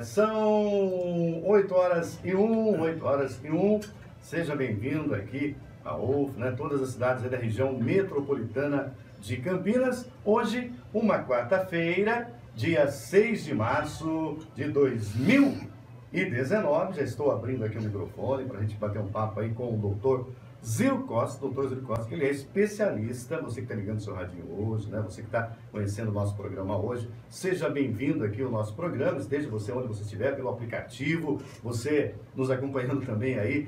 São 8 horas e 1, 8 horas e 1. Seja bem-vindo aqui a UF, né? Todas as cidades da região metropolitana de Campinas. Hoje, uma quarta-feira, dia 6 de março de 2019. Já estou abrindo aqui o microfone para a gente bater um papo aí com o doutor Ziro Costa. Doutor Ziro Costa, ele é especialista. Você que está ligando o seu radinho hoje, né? Você que está conhecendo o nosso programa hoje, seja bem-vindo aqui ao nosso programa, esteja você onde você estiver, pelo aplicativo, você nos acompanhando também aí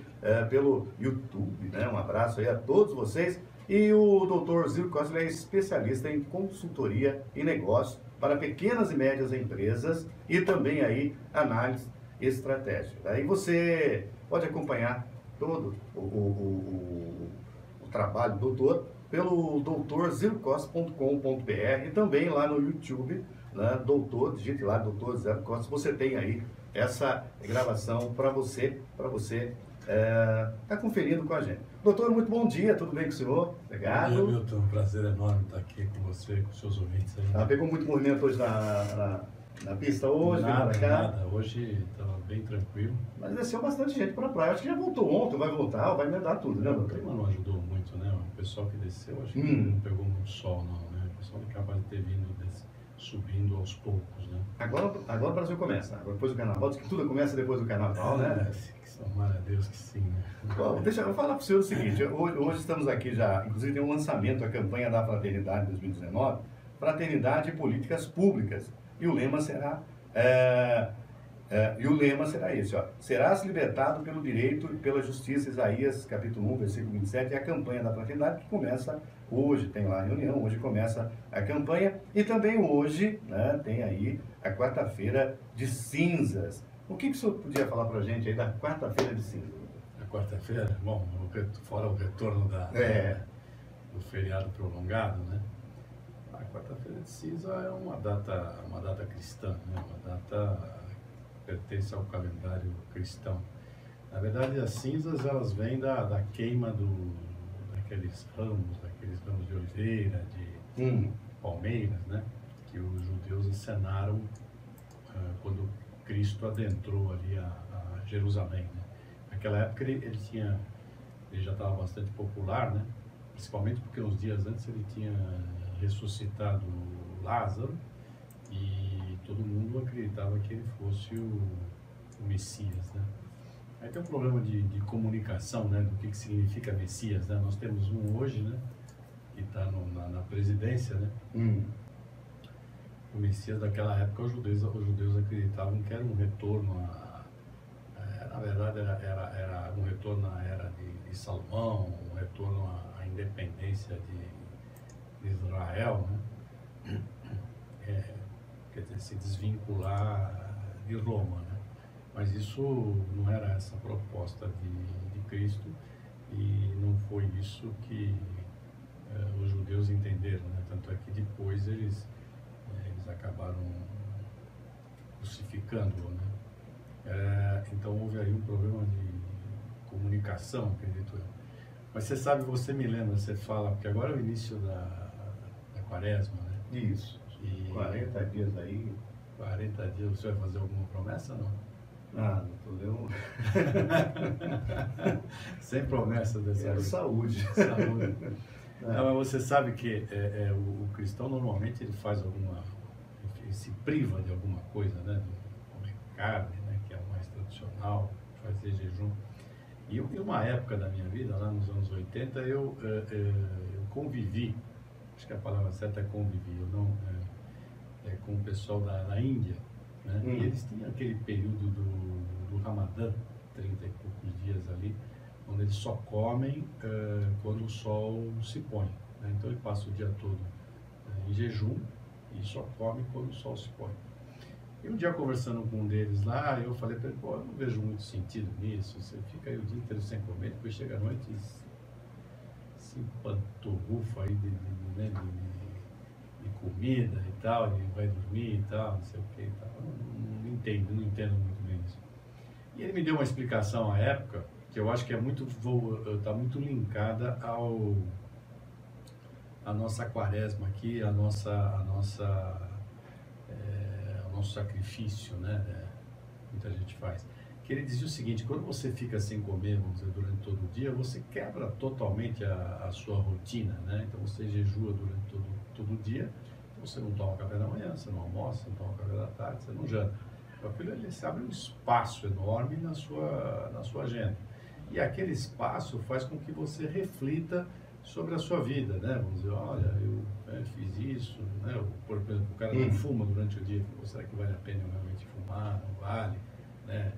pelo YouTube, né? Um abraço aí a todos vocês. E o doutor Ziro Costa, ele é especialista em consultoria e negócio para pequenas e médias empresas e também aí análise estratégica. Aí você pode acompanhar todo o trabalho do doutor pelo doutorzirocosta.com.br e também lá no YouTube, né, doutor, digite lá, doutor Ziro Costa, você tem aí essa gravação para você tá conferindo com a gente. Doutor, muito bom dia, tudo bem com o senhor? Obrigado. Bom dia, Milton, um prazer enorme estar aqui com você, com os seus ouvintes aí. Pegou muito movimento hoje na pista hoje? Nada, hoje estava bem tranquilo. Mas desceu bastante gente para a praia, acho que já voltou ontem, vai voltar, vai emendar tudo, né, O doutor? clima não ajudou muito, né? O pessoal que desceu, acho que não pegou muito sol, não, né? O pessoal é capaz de ter vindo subindo aos poucos, né? Agora o Brasil começa, agora depois do carnaval, diz que tudo começa depois do carnaval, né? Tomara a Deus que sim, né? Bom, deixa eu falar para o senhor o seguinte, hoje estamos aqui já, inclusive tem um lançamento da campanha da Fraternidade 2019, Fraternidade e Políticas Públicas, e o lema será esse, ó: serás libertado pelo direito e pela justiça, Isaías capítulo 1, versículo 27, é a campanha da Fraternidade que começa hoje, tem lá a reunião, hoje começa a campanha, e também hoje, né, tem aí a quarta-feira de cinzas. O que o senhor podia falar para a gente aí da quarta-feira de cinzas? A quarta-feira, bom, fora o retorno do feriado prolongado, né? A quarta-feira de cinza é uma data cristã, né? Uma data que pertence ao calendário cristão. Na verdade, as cinzas, elas vêm da queima daqueles ramos de oliveira, de palmeiras, né? Que os judeus encenaram quando Cristo adentrou ali a Jerusalém, né? Naquela época ele já estava bastante popular, né? Principalmente porque uns dias antes ele tinha ressuscitado Lázaro e todo mundo acreditava que ele fosse o Messias, né? Aí tem um problema de comunicação, né? Do que significa Messias, né? Nós temos um hoje, né? Que está na presidência, né? O Messias daquela época, os judeus acreditavam que era um retorno na verdade era um retorno à era de Salomão, um retorno à independência de Israel, né? Quer dizer, se desvincular de Roma, né? Mas isso não era essa a proposta de Cristo e não foi isso que os judeus entenderam, né? Tanto é que depois eles acabaram crucificando-o, né? Então houve aí um problema de comunicação, acredito eu. Mas você me lembra, você fala, porque agora é o início da quaresma, né? Isso. E 40 dias aí. 40 dias, você vai fazer alguma promessa, não? Ah, doutor, Sem promessa dessa vez. Saúde. Saúde. Não, mas você sabe que o cristão normalmente ele faz ele se priva de alguma coisa, né? Comer carne, né? Que é o mais tradicional, fazer jejum. E uma época da minha vida, lá nos anos 80, eu convivi, acho que a palavra certa é convivi, eu não, com o pessoal da Índia, né? E eles tinham aquele período do Ramadã, 30 e poucos dias ali, onde eles só comem quando o sol se põe, né? Então ele passa o dia todo em jejum e só come quando o sol se põe. E um dia conversando com um deles lá, eu falei para ele: pô, eu não vejo muito sentido nisso, você fica aí o dia inteiro sem comer, depois chega à noite e se empanturrufa aí de comida e tal, e vai dormir e tal, não sei o que e tal. Eu não entendo muito bem isso. E ele me deu uma explicação à época, que eu acho que está muito linkada a nossa quaresma aqui, o nosso sacrifício, né? muita gente faz, que ele dizia o seguinte: quando você fica sem comer, vamos dizer, durante todo o dia, você quebra totalmente a sua rotina, né? Então você jejua durante todo o dia, então você não toma café da manhã, você não almoça, não toma café da tarde, você não janta. Então aquilo ele se abre um espaço enorme na sua agenda. E aquele espaço faz com que você reflita sobre a sua vida, né? Vamos dizer, olha, eu fiz isso, né? Por exemplo, o cara não fuma durante o dia, será que vale a pena eu realmente fumar? Não vale, né?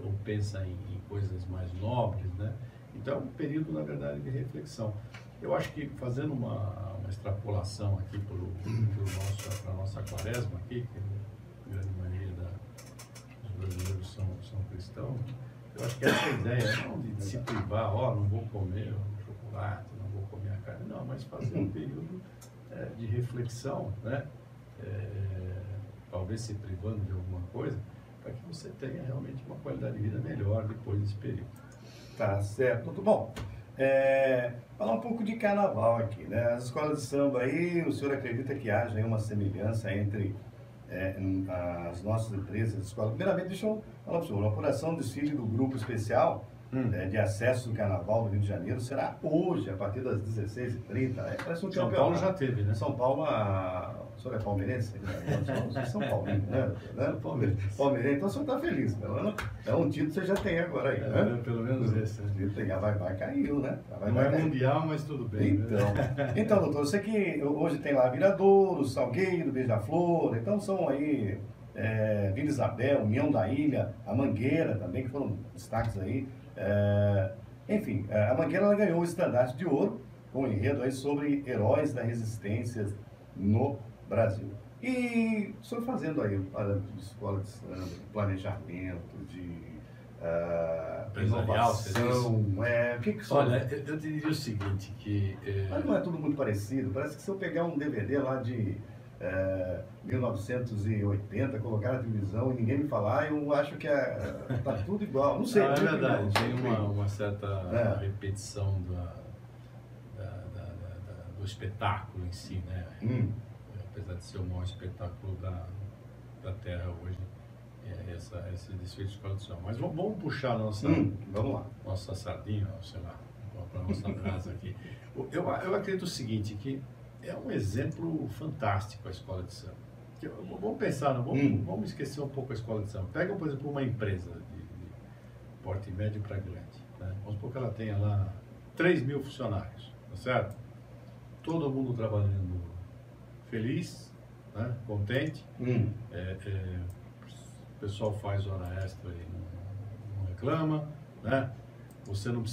Ou pensa em coisas mais nobres, né? Então, é um período, na verdade, de reflexão. Eu acho que, fazendo uma extrapolação aqui para a nossa quaresma aqui, que a grande maioria dos brasileiros são cristãos, eu acho que essa ideia não de se privar, não vou comer chocolate, não vou comer a carne, não, mas fazer um período de reflexão, né? Talvez se privando de alguma coisa, para que você tenha realmente uma qualidade de vida melhor depois desse período. Tá certo, muito bom. Falar um pouco de carnaval aqui, né? As escolas de samba aí, o senhor acredita que haja aí uma semelhança entre as nossas empresas de escola? Primeiramente, deixa eu falar para o senhor, a apuração do desfile do grupo especial de acesso do Carnaval do Rio de Janeiro será hoje, a partir das 16h30. Parece um São Paulo já teve, né? São Paulo, o senhor é palmeirense? São Paulino, né? Palmeirense, então o senhor está feliz, pelo menos é um título que você já tem agora aí, né? Pelo menos esse. Vai caiu, né? Não é mundial, mas tudo bem. Então, doutor, eu sei que hoje tem lá Viradouro, Salgueiro, Beija-Flor, então são aí Vila Isabel, União da Ilha, a Mangueira também, que foram destaques aí. Enfim, a Mangueira ela ganhou o estandarte de ouro com um enredo aí sobre heróis da resistência no Brasil. E o senhor fazendo aí para de escola de samba, de planejamento, de inovação, Olha, eu te diria o seguinte, que... Mas não é tudo muito parecido, parece que se eu pegar um DVD lá de 1980, colocar na televisão e ninguém me falar, eu acho que tá tudo igual. Não sei. É verdade, tem uma certa repetição do espetáculo em si, né? Apesar de ser o maior espetáculo da Terra hoje, esse desfile de escola de samba. Mas vamos puxar vamos lá. Nossa sardinha, sei lá, para a nossa brasa aqui. Eu acredito o seguinte, que é um exemplo fantástico a escola de samba. Vamos pensar, vamos esquecer um pouco a escola de samba. Pega, por exemplo, uma empresa de porte médio para grande, né? Vamos supor que ela tenha lá 3.000 funcionários, tá certo? Todo mundo trabalhando feliz, né? Contente. O pessoal faz hora extra e não reclama, né? Você não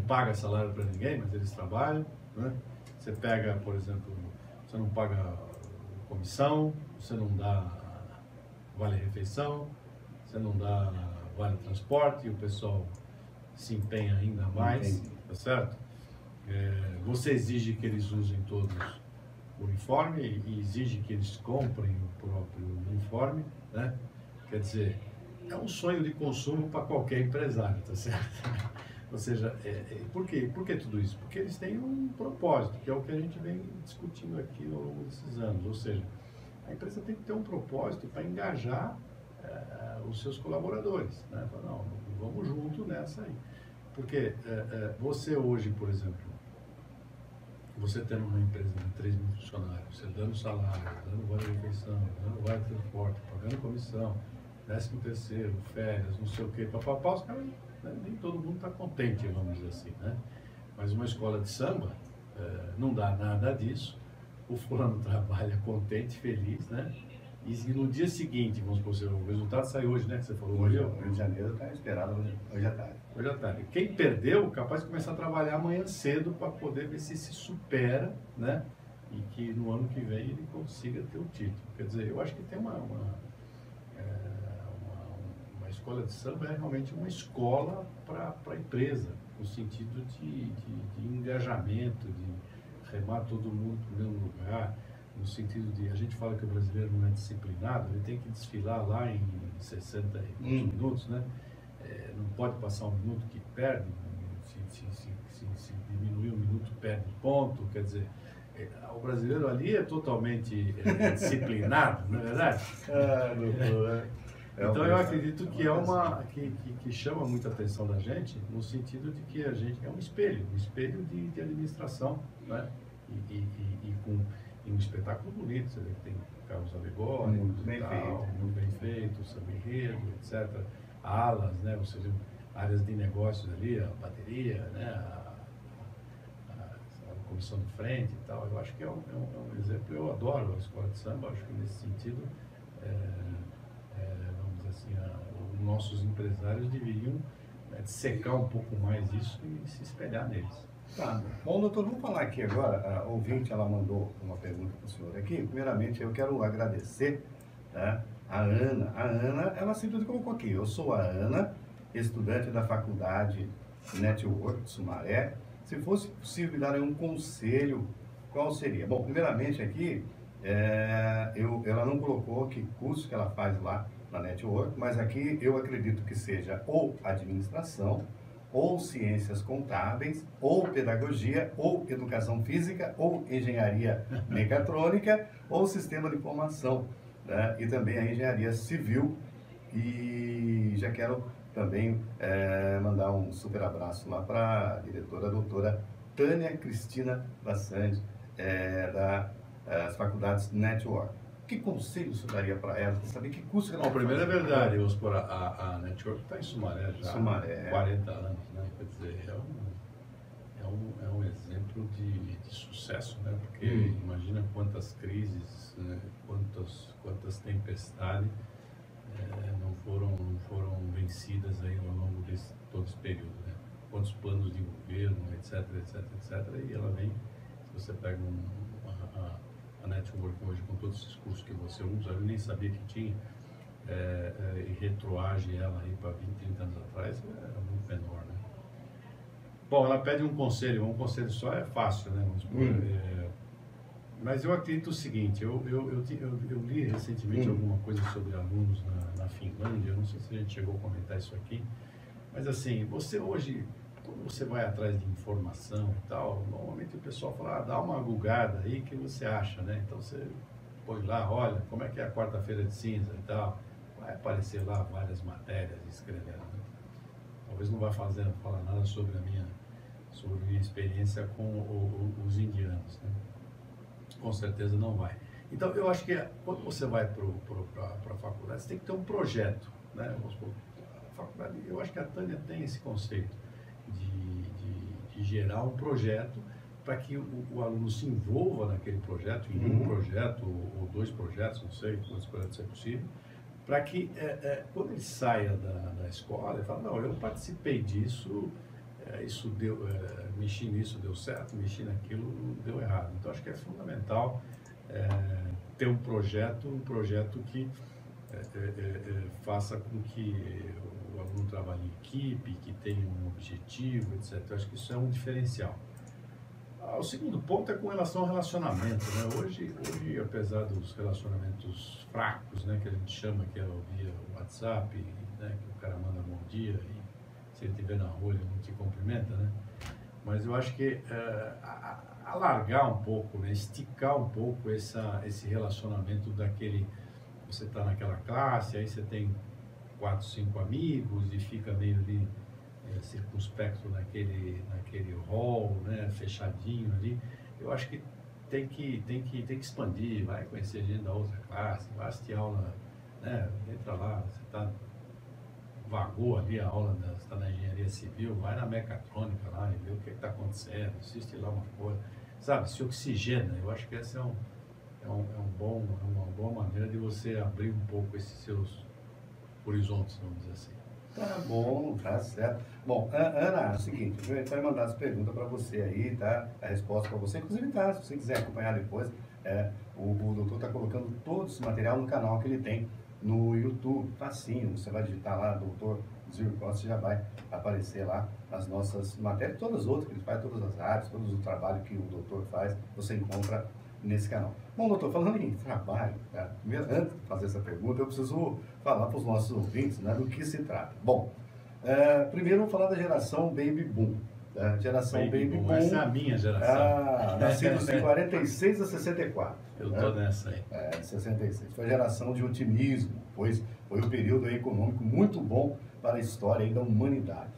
paga salário para ninguém, mas eles trabalham, né? Você pega, por exemplo, você não paga comissão, você não dá vale-refeição, você não dá vale-transporte, e o pessoal se empenha ainda mais, tá certo? Você exige que eles usem todos o uniforme e exige que eles comprem o próprio uniforme, né? Quer dizer, é um sonho de consumo para qualquer empresário, tá certo? Ou seja, por quê tudo isso? Porque eles têm um propósito, que é o que a gente vem discutindo aqui ao longo desses anos. Ou seja, a empresa tem que ter um propósito para engajar os seus colaboradores, né? Fala, não, vamos junto nessa aí. Porque você hoje, por exemplo, você tendo uma empresa de 3.000 funcionários, você dando salário, dando vale-refeição, dando vale-transporte, pagando comissão, 13º, férias, não sei o quê, papapá, os caras... Nem todo mundo está contente, vamos dizer assim, né? Mas uma escola de samba não dá nada disso. O fulano trabalha contente, feliz, né? E no dia seguinte, vamos supor, o resultado sai hoje, né? Que você falou hoje. O Rio de Janeiro está esperado hoje à tarde. Hoje à tarde. Quem perdeu, capaz de começar a trabalhar amanhã cedo para poder ver se supera, né? E que no ano que vem ele consiga ter o título. Quer dizer, eu acho que tem uma escola de samba é realmente uma escola para a empresa, no sentido de engajamento, de remar todo mundo para o mesmo lugar, no sentido de, a gente fala que o brasileiro não é disciplinado, ele tem que desfilar lá em 60 minutos, né? Não pode passar um minuto que perde, se diminuir um minuto perde ponto, quer dizer, o brasileiro ali é totalmente disciplinado, não é verdade? Doutor, Então eu acredito que que chama muita atenção da gente, no sentido de que a gente é um espelho de administração, né? E com um espetáculo bonito, você vê que tem carros alegóricos, muito bem feito, samba enredo, etc. Alas, né? Você vê áreas de negócios ali, a bateria, né? A comissão de frente e tal. Eu acho que é um exemplo. Eu adoro a escola de samba, acho que nesse sentido, vamos dizer assim, os nossos empresários deveriam dissecar um pouco mais isso e se espelhar neles. Tá. Bom, doutor, vamos falar aqui agora. A ouvinte, ela mandou uma pergunta para o senhor aqui. Primeiramente, eu quero agradecer, tá, a Ana. A Ana, ela simplesmente colocou aqui: eu sou a Ana, estudante da faculdade Network de Sumaré. Se fosse possível dar um conselho, qual seria? Bom, primeiramente aqui, ela não colocou que curso que ela faz lá na Network, mas aqui eu acredito que seja ou administração, ou ciências contábeis, ou pedagogia, ou educação física, ou engenharia mecatrônica, ou sistema de informação, né? E também a engenharia civil. E já quero também mandar um super abraço lá para a diretora, a doutora Tânia Cristina Bassandi, das faculdades Network. Que conselho você daria para ela? Para saber que curso que ela primeiro é verdade, a Network está em Sumaré já há 40 anos, né? Quer dizer, é um exemplo de sucesso, né? Porque imagina quantas crises, né? quantas tempestades não foram vencidas aí ao longo de todo esse período, né? Quantos planos de governo, etc, etc, etc. E ela vem, se você pega a Network hoje, com todos esses cursos que você usa, eu nem sabia que tinha, e retroage ela aí para 20, 30 anos atrás, é muito menor, né? Bom, ela pede um conselho só é fácil, né? Vamos supor, mas eu acredito o seguinte, eu li recentemente alguma coisa sobre alunos na Finlândia, eu não sei se a gente chegou a comentar isso aqui, mas assim, você hoje, quando você vai atrás de informação e tal, normalmente o pessoal fala, dá uma gugada aí que você acha, né? Então você põe lá, olha, como é que é a quarta-feira de cinza e tal, vai aparecer lá várias matérias escrevendo, né? Talvez não vai falar nada sobre a minha experiência com os indianos, né? Com certeza não vai. Então eu acho que quando você vai para a faculdade, você tem que ter um projeto, né? A faculdade, eu acho que a Tânia tem esse conceito de gerar um projeto para que o aluno se envolva naquele projeto, em um projeto ou dois projetos, não sei quantos projetos é possível, para que quando ele saia da escola, ele fala, não, eu participei disso, isso deu, mexi nisso, deu certo, mexi naquilo, deu errado. Então acho que é fundamental ter um projeto que faça com que o aluno trabalhe em equipe, que tenha um objetivo, etc. Eu acho que isso é um diferencial. O segundo ponto é com relação ao relacionamento, né? Hoje, apesar dos relacionamentos fracos, né, que a gente chama, que é via WhatsApp, né, que o cara manda bom dia e se ele estiver na rua ele não te cumprimenta, né? Mas eu acho que alargar um pouco, né, esticar um pouco esse relacionamento daquele... Você está naquela classe, aí você tem 4, 5 amigos e fica meio ali circunspecto naquele hall, né, fechadinho ali. Eu acho que tem que expandir, vai conhecer gente da outra classe, vai assistir aula, né, entra lá, você vagou ali a aula, você está na engenharia civil, vai na mecatrônica lá e vê o que está acontecendo, assiste lá uma coisa, sabe, se oxigena. Eu acho que essa é uma boa maneira de você abrir um pouco esses seus horizontes, vamos dizer assim. Tá bom, tá certo. Bom, Ana, é o seguinte, a gente vai mandar as perguntas para você aí, tá? A resposta para você, inclusive, tá? Se você quiser acompanhar depois, o doutor está colocando todo esse material no canal que ele tem no YouTube, facinho, você vai digitar lá, doutor Zir Costa, já vai aparecer lá as nossas matérias, todas as outras que ele faz, todas as áreas, todo o trabalho que o doutor faz, você encontra nesse canal. Bom, doutor, falando em trabalho, tá? Antes de fazer essa pergunta, eu preciso falar para os nossos ouvintes, né, do que se trata. Bom, primeiro vamos falar da geração Baby Boom. Geração Baby Boom. Essa é a minha geração. Nascidos de 46 a 64. Eu estou nessa aí. De 66. Foi a geração de otimismo, pois Foi um período aí econômico muito bom para a história aí da humanidade.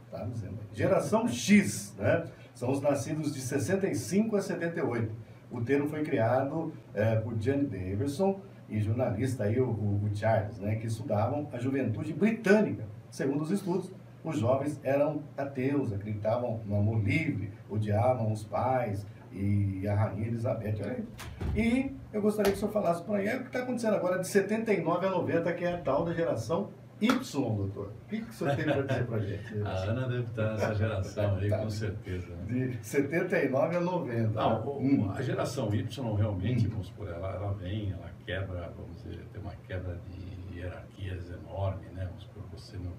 Tá dizendo aí. Geração X, né? São os nascidos de 65 a 78. O termo foi criado por Jane Davidson e jornalista aí, o Charles, né? Que estudavam a juventude britânica. Segundo os estudos, os jovens eram ateus, acreditavam no amor livre, odiavam os pais e a rainha Elizabeth. Olha aí. E eu gostaria que o senhor falasse para mim o que está acontecendo agora de 79 a 90, que é a tal da geração Y, doutor. O que o senhor tem para dizer para a gente? A Ana deve estar nessa geração aí, com certeza. Né? De 79 a 90. Não, a geração Y realmente, vamos supor, ela vem, ela quebra, vamos dizer, tem uma quebra de hierarquias enorme, né? Vamos supor, você não...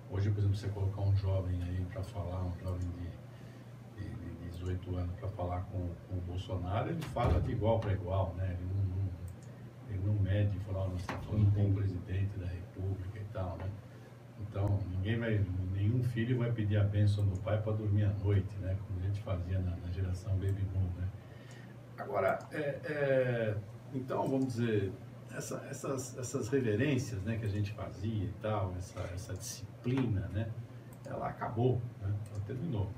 Hoje, por exemplo, você colocar um jovem aí para falar, um jovem de 18 anos para falar com o Bolsonaro, ele fala de igual para igual, né? Ele não mede, falar, nós estamos falando com o presidente da República e tal, né? Então, nenhum filho vai pedir a bênção do pai para dormir à noite, né? Como a gente fazia na geração Baby Boom, né? Agora, então, vamos dizer, essas reverências, né, que a gente fazia e tal, essa disciplina, né? Ela acabou, né? Ela terminou.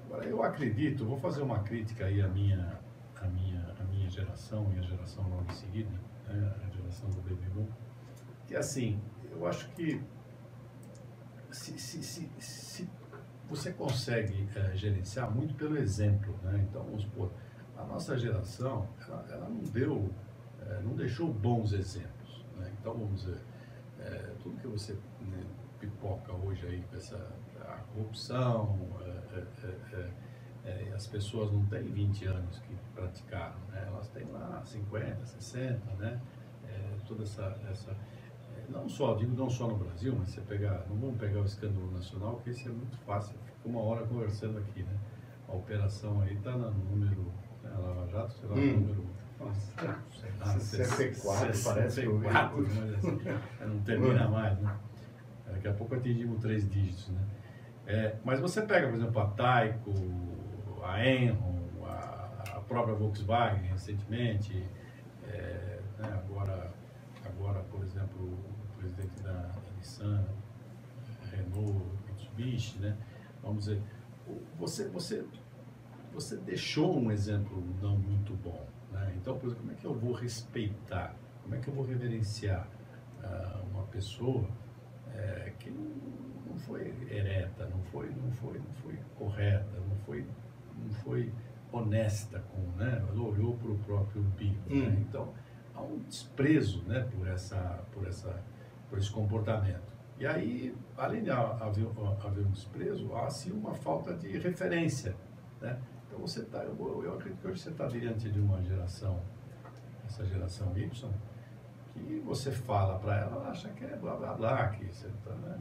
Agora, eu acredito, vou fazer uma crítica aí à minha geração e a geração logo em seguida, né? A geração do Baby Boom, que assim, eu acho que se você consegue gerenciar muito pelo exemplo, né? Então, vamos supor, a nossa geração, ela não deixou bons exemplos, né? Então, vamos dizer, tudo que você, né, pipoca hoje aí com a corrupção, as pessoas não têm 20 anos que praticaram, né? Elas têm lá 50, 60, né? Toda essa não só no Brasil, mas você não vamos pegar o escândalo nacional, porque isso é muito fácil, fica uma hora conversando aqui, né? A operação aí está no número, né, Lava Jato, sei lá, no número... Sei lá, 64, parece que eu vi. Mas assim, não termina mais, né? Daqui a pouco atingimos 3 dígitos, né? Mas você pega, por exemplo, a Tyco, a Enron, a própria Volkswagen recentemente, né? Agora, por exemplo, o presidente da Nissan, Renault, Mitsubishi, né? Vamos dizer, você deixou um exemplo não muito bom, né? Então, por exemplo, como é que eu vou respeitar, como é que eu vou reverenciar uma pessoa que não foi ereta, não foi correta, não foi honesta com, né? Ela olhou para o próprio umbigo, né? Então há um desprezo, né, por esse comportamento. E aí, além de haver um desprezo, há sim uma falta de referência, né? Então eu acredito que hoje você está diante de uma geração, essa geração Y, que você fala para ela acha que é blá blá blá, que você está, né,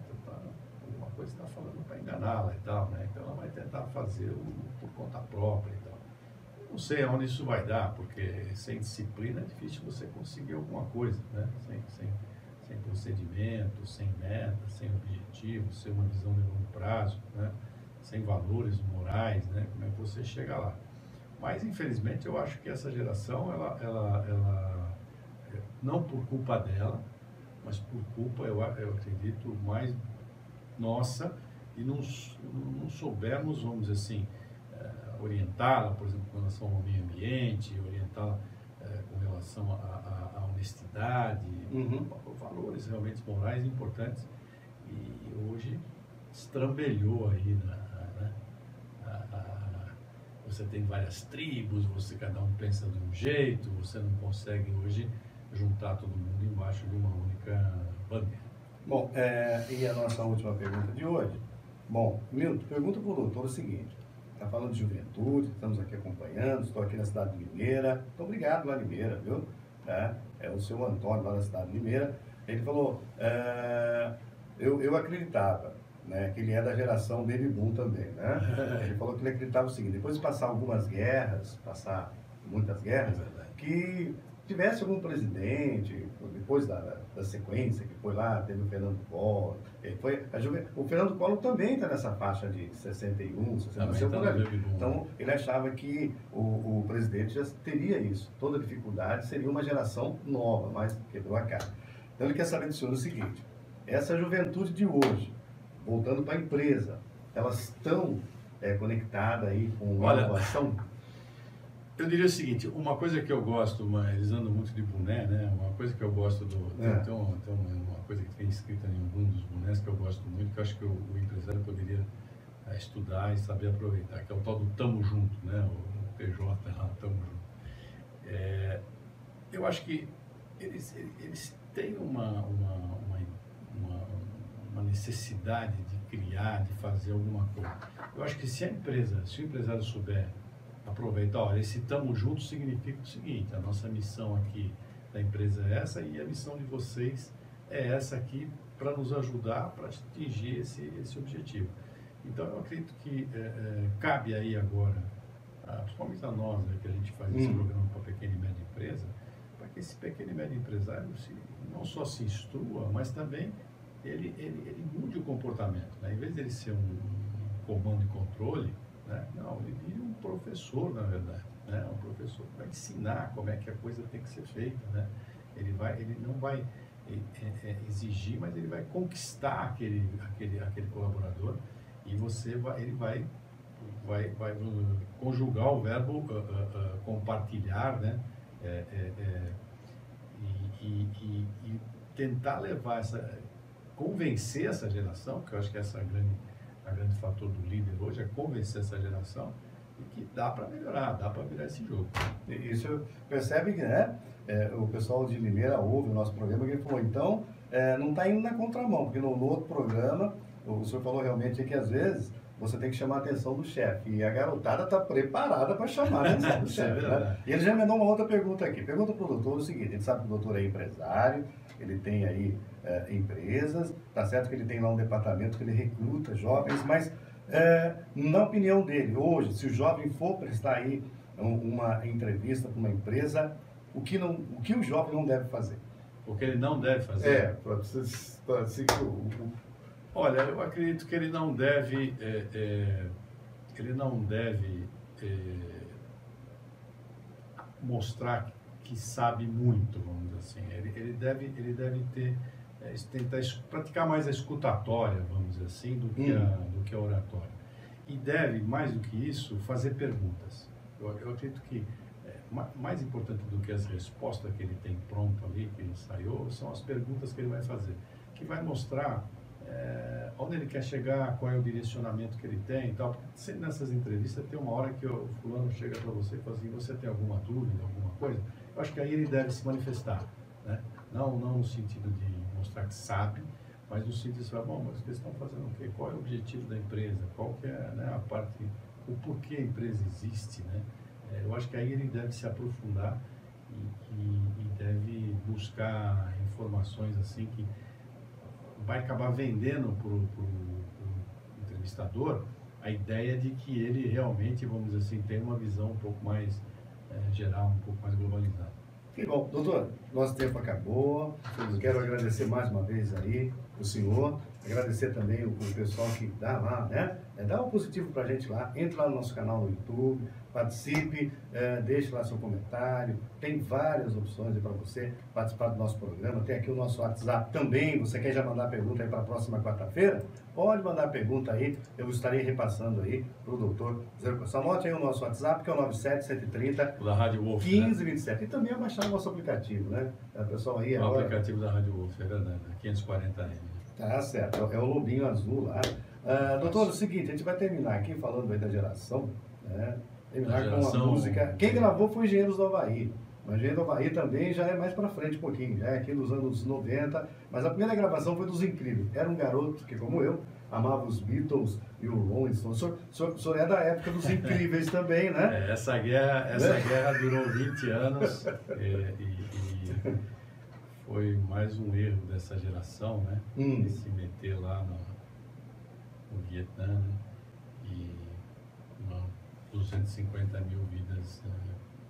alguma coisa está falando para enganá-la e tal, né? Então ela vai tentar fazer por conta própria e tal. Não sei aonde isso vai dar, porque sem disciplina é difícil você conseguir alguma coisa, né? Sem procedimento, sem meta, sem objetivo, sem uma visão de longo prazo, né? Sem valores morais, né? Como é que você chega lá? Mas, infelizmente, eu acho que essa geração, ela não por culpa dela, mas por culpa, eu acredito, mais nossa, e não soubermos, vamos dizer assim, orientá-la, por exemplo, com relação ao meio ambiente, orientá-la com relação à honestidade, valores realmente morais importantes. E hoje estrambelhou aí, você tem várias tribos, cada um pensa de um jeito, você não consegue hoje juntar todo mundo embaixo de uma única bandeira. Bom, e a nossa última pergunta de hoje? Bom, Milton, pergunta para o doutor o seguinte: está falando de juventude, estamos aqui acompanhando, estou aqui na cidade de Limeira. Muito obrigado lá, Limeira, viu? É o seu Antônio lá na cidade de Limeira. Ele falou, eu acreditava, né, que ele é da geração Baby Boom também, né? Ele falou que ele acreditava o seguinte: depois de passar algumas guerras, muitas guerras, que tivesse algum presidente, depois da sequência, que foi lá, teve o Fernando Collor, o Fernando Collor também está nessa faixa de 61, 60, por ali. Então, ele achava que o presidente já teria isso, toda dificuldade, seria uma geração nova, mas quebrou a cara. Então ele quer saber do senhor o seguinte, essa juventude de hoje, voltando para a empresa, elas estão conectadas aí com a inovação? Eu diria o seguinte, uma coisa que eu gosto, mas eles andam muito de boné, né? Uma coisa que eu gosto tem uma coisa que tem escrita em algum dos bonés que eu gosto muito, que eu acho que o empresário poderia estudar e saber aproveitar, que é o tal do tamo junto, né? O PJ lá, tamo junto. Eu acho que eles têm uma necessidade de criar, de fazer alguma coisa. Eu acho que se o empresário souber aproveitar, olha, esse tamo junto significa o seguinte, a nossa missão aqui da empresa é essa e a missão de vocês é essa aqui para nos ajudar para atingir esse objetivo. Então eu acredito que cabe aí agora, principalmente a nós, que a gente faz esse programa para pequena e média empresa, para que esse pequeno e médio empresário não só se instrua, mas também ele mude o comportamento, né? Em vez de ele ser um comando e controle, né? Não, ele vira um professor, na verdade, né? Um professor que vai ensinar como é que a coisa tem que ser feita, né? Ele não vai exigir, mas ele vai conquistar aquele colaborador e ele vai conjugar o verbo compartilhar, né? E tentar levar convencer essa geração, que eu acho que essa a grande fator do líder hoje é convencer essa geração e que dá para melhorar, dá para virar esse jogo. Isso percebe que, né, o pessoal de Limeira ouve o nosso programa e ele falou, então, não está indo na contramão, porque no outro programa, o senhor falou realmente que às vezes você tem que chamar a atenção do chefe, e a garotada está preparada para chamar a atenção do chefe. Né? E ele já mandou uma outra pergunta aqui. Pergunta para o doutor o seguinte, a gente sabe que o doutor é empresário, ele tem aí empresas, tá certo que ele tem lá um departamento que ele recruta jovens, mas na opinião dele, hoje, se o jovem for prestar aí uma entrevista para uma empresa, o que o jovem não deve fazer? O que ele não deve fazer? Para seguir Olha, eu acredito que ele não deve mostrar que sabe muito, vamos dizer assim. Ele deve tentar praticar mais a escutatória, vamos dizer assim, do que a oratória. E deve, mais do que isso, fazer perguntas. Eu acredito que mais importante do que as respostas que ele tem pronto ali, que ele ensaiou, são as perguntas que ele vai fazer, que vai mostrar onde ele quer chegar, qual é o direcionamento que ele tem e tal. Porque sempre nessas entrevistas tem uma hora que o fulano chega para você e fala assim, você tem alguma dúvida, alguma coisa? Eu acho que aí ele deve se manifestar, né? Não no sentido de mostrar que sabe, mas no sentido de falar, bom, mas vocês estão fazendo o quê? Qual é o objetivo da empresa? Qual que é, né, a parte, o porquê a empresa existe, né? Eu acho que aí ele deve se aprofundar e deve buscar informações assim que vai acabar vendendo para o entrevistador a ideia de que ele realmente, vamos dizer assim, tem uma visão um pouco mais geral, um pouco mais globalizada. Que bom. Doutor, nosso tempo acabou. Eu quero agradecer mais uma vez aí o senhor, agradecer também o pessoal que dá lá, né? Dá um positivo pra gente lá, entra lá no nosso canal no YouTube, participe, deixe lá seu comentário, tem várias opções para você participar do nosso programa, tem aqui o nosso WhatsApp também, você quer já mandar pergunta aí para a próxima quarta-feira? Pode mandar pergunta aí, eu estarei repassando aí para o doutor Zé Costa. Anote aí o nosso WhatsApp, que é o 97-130 da Rádio Wolf, 1527. Né? E também é baixar o nosso aplicativo, né? O pessoal aí o aplicativo da Rádio Wolf, é verdade, 540M. Tá certo, é o lobinho azul lá. Doutor, é o seguinte, a gente vai terminar aqui falando aí da geração, né? Terminar com uma música. Quem gravou foi Engenheiros do Havaí. Mas Engenheiros do Havaí também já é mais pra frente um pouquinho, já é aqui nos anos 90. Mas a primeira gravação foi dos Incríveis. Era um garoto que, como eu, amava os Beatles e o Rolling Stones. O senhor é da época dos Incríveis também, né? Essa guerra durou 20 anos e foi mais um erro dessa geração, né? De se meter lá no Vietnã, né? E 250 mil vidas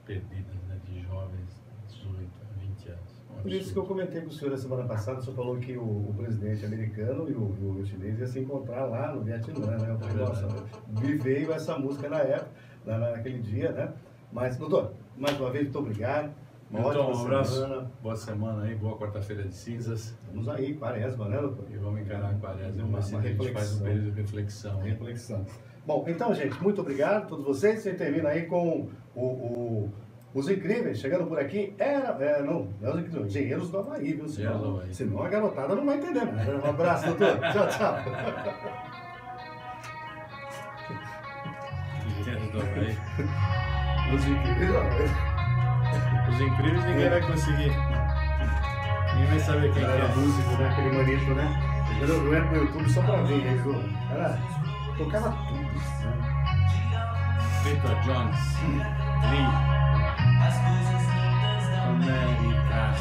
perdidas, né? De jovens de 18 a 20 anos. Por isso que eu comentei com o senhor na semana passada, o senhor falou que o presidente americano e o chinês iam se encontrar lá no Vietnã, né? Eu falei, nossa, me veio essa música na época, naquele dia, né? Mas, doutor, mais uma vez, muito obrigado. Uma Então, ótima um abraço, semana. boa semana aí, boa quarta-feira de cinzas. Vamos aí, quaresma, né, doutor? E vamos encarar a quaresma, vamos ver se a gente faz um período de reflexão. Reflexão. Bom, então, gente, muito obrigado a todos vocês. Você termina aí com Os Incríveis, chegando por aqui. Não é Os Incríveis, Engenheiros do Havaí, viu? Senão a garotada não vai entender. Um abraço, doutor. Tchau, tchau. Engenheiros do Havaí. Os Incríveis. Os Incríveis ninguém vai conseguir. Ninguém vai saber quem Era é. músico, né? Aquele manito, né? Eu entro no YouTube só pra ver ele, viu? Cara, tocava tudo, né? Peter Jones, Lee, América.